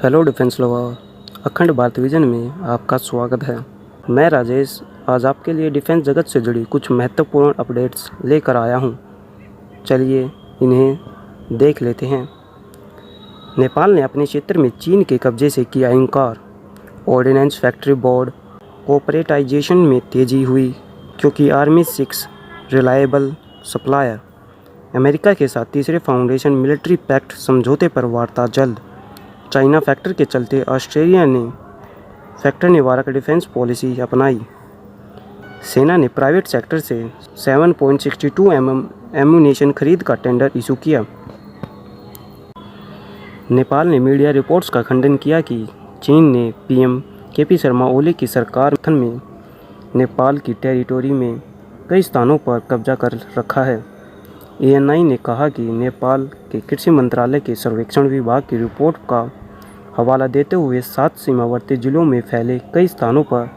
Hello defence lover, अखंड Bharat vision में आपका स्वागत है। मैं राजेश आज आपके लिए डिफेंस जगत से जुड़ी कुछ महत्वपूर्ण अपडेट्स लेकर आया हूं। चलिए इन्हें देख लेते हैं। नेपाल ने अपने क्षेत्र में चीन के कब्जे से किया इनकार। ऑर्डिनेंस फैक्ट्री बोर्ड कॉर्पोरेटाइजेशन में तेजी हुई क्योंकि आर्मी 6 रिलायबल सप्लायर। अमेरिका के साथ तीसरे फाउंडेशन मिलिट्री पैक्ट समझौते पर वार्ता जल्द। चाइना फैक्टर के चलते ऑस्ट्रेलिया ने फैक्टर निवारक डिफेंस पॉलिसी अपनाई। सेना ने प्राइवेट सेक्टर से 7.62 एम्यूनेशन खरीद का टेंडर इशू किया। नेपाल ने मीडिया रिपोर्ट्स का खंडन किया कि चीन ने पीएम केपी शर्मा ओली की सरकार गठन में नेपाल की टेरिटोरी में कई स्थानों पर कब्जा कर रखा है। एएनआई ने कहा कि नेपाल के कृषि मंत्रालय के सर्वेक्षण विभाग की रिपोर्ट का हवाला देते हुए 7 सीमावर्ती जिलों में फैले कई स्थानों पर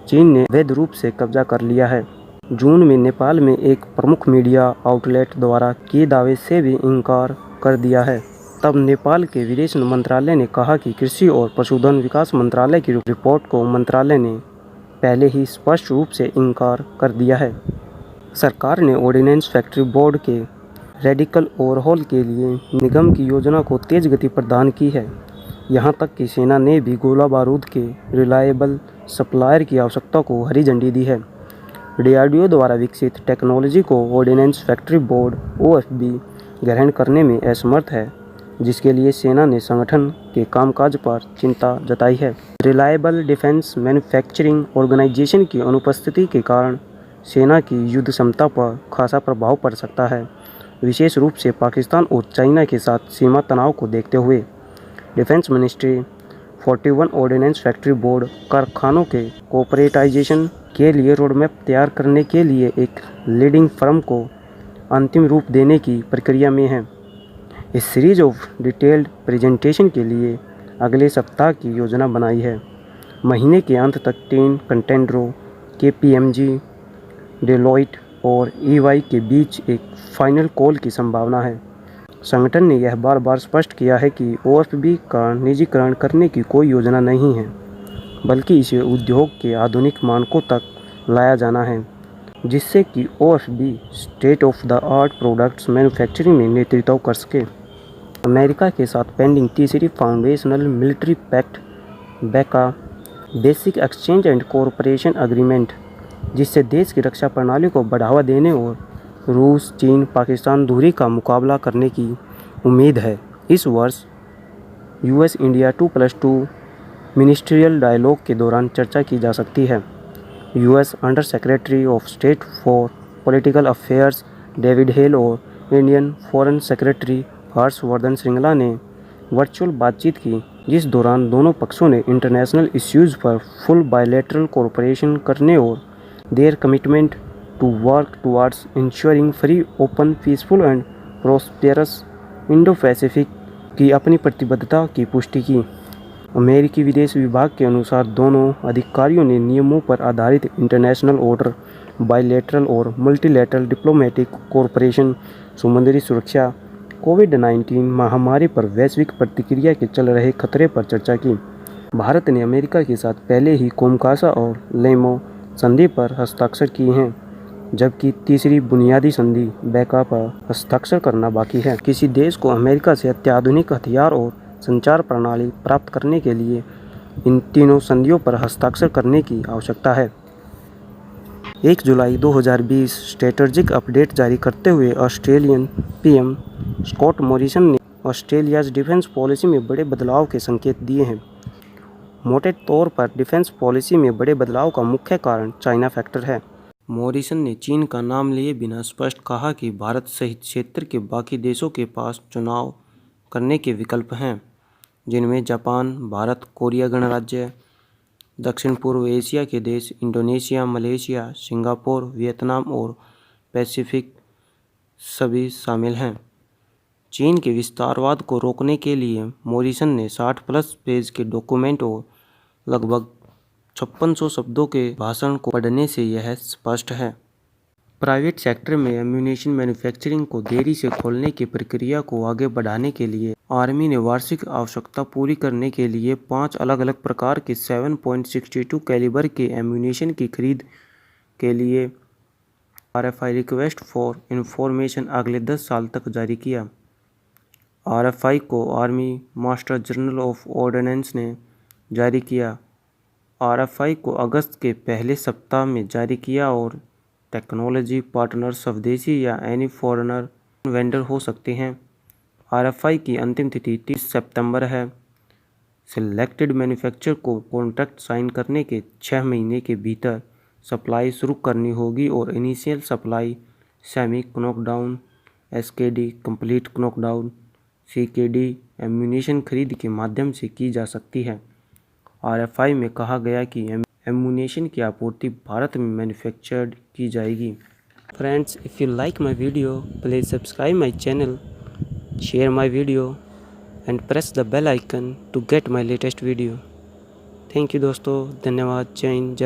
चीन ने अवैध रूप से कब्जा कर लिया है। जून में नेपाल में एक प्रमुख मीडिया आउटलेट द्वारा किए दावे से भी इनकार कर दिया है। तब नेपाल के विदेश मंत्रालय ने कहा कि कृषि और पशुधन विकास मंत्रालय की रिपोर्ट को मंत्रालय ने पहले ही स्पष्ट रूप से इनकार कर दिया है। सरकार ने ऑर्डिनेंस फैक्ट्री बोर्ड के रेडिकल ओवरहॉल के लिए निगम की योजना को तेज गति प्रदान की है। यहाँ तक कि सेना ने भी गोला बारूद के रिलायबल सप्लायर की आवश्यकता को हरी झंडी दी है। डीआरडीओ द्वारा विकसित टेक्नोलॉजी को ऑर्डिनेंस फैक्ट्री बोर्ड ओएफबी ग्रहण करने में असमर्थ है, जिसके लिए सेना ने संगठन के कामकाज पर चिंता जताई है। रिलायबल डिफेंस मैन्युफैक्चरिंग ऑर्गेनाइजेशन की अनुपस्थिति के कारण सेना की युद्ध क्षमता पर खासा प्रभाव पड़ सकता है, विशेष रूप से पाकिस्तान और चाइना के साथ सीमा तनाव को देखते हुए। Defence ministry 41 ordnance factory board कारखानों के कॉर्पोरेटाइजेशन के लिए रोडमैप तैयार करने के लिए एक लीडिंग फर्म को अंतिम रूप देने की प्रक्रिया में है। इस सीरीज ऑफ डिटेल्ड प्रेजेंटेशन के लिए अगले सप्ताह की योजना बनाई है। महीने के अंत तक 3 कंटेंडरों केपीएमजी, डेलॉइट और ईवाई के बीच एक फाइनल कॉल की संभावना है। संगठन ने यह बार बार स्पष्ट किया है कि ओएफबी का निजीकरण करने की कोई योजना नहीं है, बल्कि इसे उद्योग के आधुनिक मानकों तक लाया जाना है, जिससे कि OFB state of the art products manufacturing में नेतृत्व कर सके। अमेरिका के साथ पेंडिंग तीसरी फाउंडेशनल मिलिट्री पैक्ट बेका basic exchange and cooperation agreement, जिससे देश की रक्षा प्रणाली को बढ़ावा देने और रूस, चीन, पाकिस्तान दूरी का मुकाबला करने की उम्मीद है। इस वर्ष यूएस इंडिया 2+2 मिनिस्ट्रियल डायलॉग के दौरान चर्चा की जा सकती है। US under secretary of state for political affairs David Hale और Indian foreign secretary Harshvardhan Shringla ने वर्चुअल बातचीत की, जिस दौरान दोनों पक्षों ने इंटरनेशनल इश्यूज़ पर फुल बायलैटरल कोऑपरेशन करने और their commitment to work towards ensuring free, open, peaceful and prosperous Indo-Pacific की अपनी प्रतिबद्धता की पुष्टि की। अमेरिकी विदेश विभाग के अनुसार दोनों अधिकारियों ने नियमों पर आधारित इंटरनेशनल ऑर्डर, बायलैटरल और मल्टीलैटरल डिप्लोमेटिक कोऑपरेशन, समुद्री सुरक्षा, कोविड-19 महामारी पर वैश्विक प्रतिक्रिया के चल रहे खतरे पर चर्चा की। भारत ने अमेरिका के साथ पहले ही कोमकासा और लेमो संधि पर हस्ताक्षर किए हैं, जबकि तीसरी बुनियादी संधि बेका पर हस्ताक्षर करना बाकी है। किसी देश को अमेरिका से अत्याधुनिक हथियार और संचार प्रणाली प्राप्त करने के लिए इन तीनों संधियों पर हस्ताक्षर करने की आवश्यकता है। 1 जुलाई 2020 स्ट्रेटजिक अपडेट जारी करते हुए ऑस्ट्रेलियन पीएम स्कॉट मॉरिसन ने ऑस्ट्रेलियाज डिफेंस पॉलिसी में बड़े बदलाव के संकेत दिए हैं। मोटे तौर पर डिफेंस पॉलिसी में बड़े बदलाव का मुख्य कारण चाइना फैक्टर है। मॉरिसन ने चीन का नाम लिए बिना स्पष्ट कहा कि भारत सहित क्षेत्र के बाकी देशों के पास चुनाव करने के विकल्प हैं, जिनमें जापान, भारत, कोरिया गणराज्य, दक्षिण पूर्व एशिया के देश, इंडोनेशिया, मलेशिया, सिंगापुर, वियतनाम और पैसिफिक सभी शामिल हैं। चीन के विस्तारवाद को रोकने के लिए मॉरिसन ने 60+ पेज के डॉक्यूमेंट और लगभग 5600 शब्दों के भाषण को पढ़ने से यह स्पष्ट है। प्राइवेट सेक्टर में एम्यूनेशन मैन्युफैक्चरिंग को देरी से खोलने की प्रक्रिया को आगे बढ़ाने के लिए आर्मी ने वार्षिक आवश्यकता पूरी करने के लिए 5 अलग-अलग प्रकार के 7.62 कैलिबर के एम्यूनेशन की खरीद के लिए RFI रिक्वेस्ट फॉर इंफॉर्मेशन अगले 10 साल तक जारी किया। RFI को army master general of ordnance ने जारी किया। RFI को अगस्त के पहले सप्ताह में जारी किया और टेक्नोलॉजी पार्टनर स्वदेशी या एनी फॉरेनर वेंडर हो सकते हैं। RFI की अंतिम तिथि 30 सितंबर है। सिलेक्टेड मैन्युफैक्चरर को कॉन्ट्रैक्ट साइन करने के 6 महीने के भीतर सप्लाई शुरू करनी होगी और initial supply semi knockdown, SKD, complete knockdown, CKD ammunition खरीद के माध्यम से की जा सकती है। RFI में कहा गया कि एम्यूनेशन की आपूर्ति भारत में मैन्युफैक्चर्ड की जाएगी। Friends, if you like my video please subscribe my channel, share my video and press the bell icon to get my latest video. Thank you दोस्तों, धन्यवाद, जय हिंद, जय